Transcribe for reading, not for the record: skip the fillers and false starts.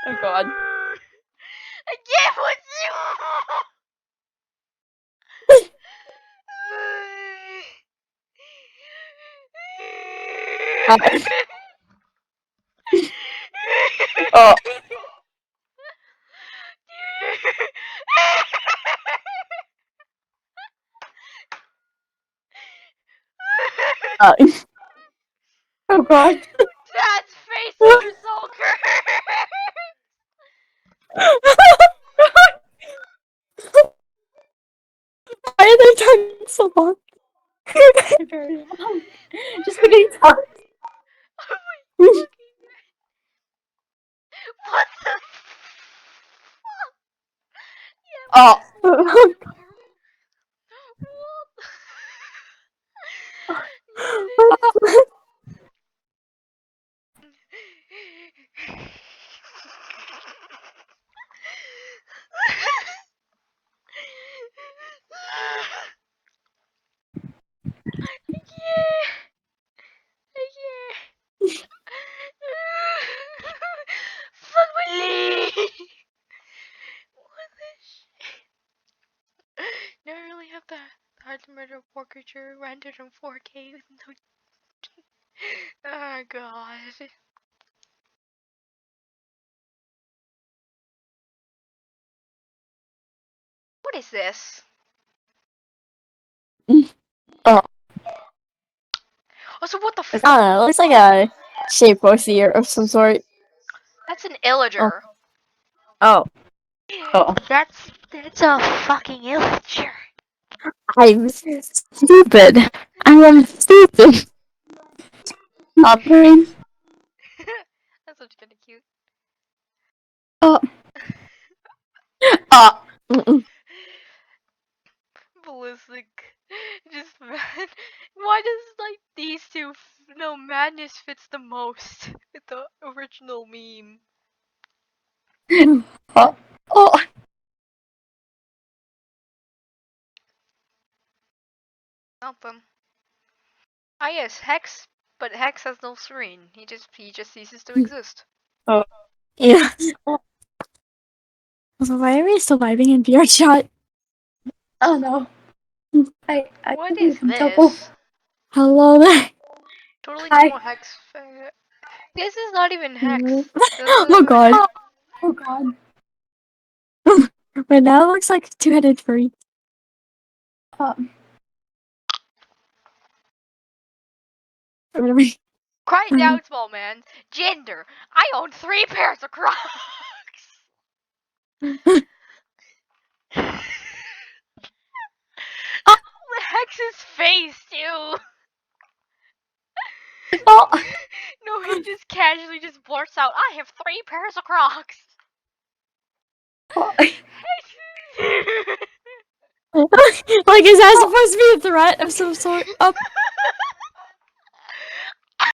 Oh god. I can't with you. Oh. Oh god. Dad's faces are so Why are they talking so long? Very long. Just kidding. Oh my fucking what the fuck? Yeah, Oh. what? Yeah. Fuck my leg. What the shit? Now I really have the Hard to Murder Portraiture rendered in 4K with no. Oh god. What is this? Oh. Also, what the I don't know. It looks like a shape here of some sort. That's an illager. Oh. Oh. That's a fucking illager. I'm stupid. I am stupid. Brain. That's such kind of cute. Oh. Oh. Ballistic. Just mad. Why does like these two? No, madness fits the most with the original meme. Oh. Oh. Nothing. Ah yes, Hex, but Hex has no screen. He just ceases to exist. Oh. Yeah. So why are we surviving in VR chat? Oh no. I What think is I'm trouble. this? Hello there. Totally Hi. normal Hex. This is not even Hex. This Oh is. god. Oh god. Wait, that looks like a two-headed furry. Whatever. Quiet down, small man. Gender. I own 3 pairs of Crocs. Hex's face too. Oh. No, he just casually just blurts out, "I have 3 pairs of Crocs." Oh. Like, is that supposed to be a threat of some sort? Oh.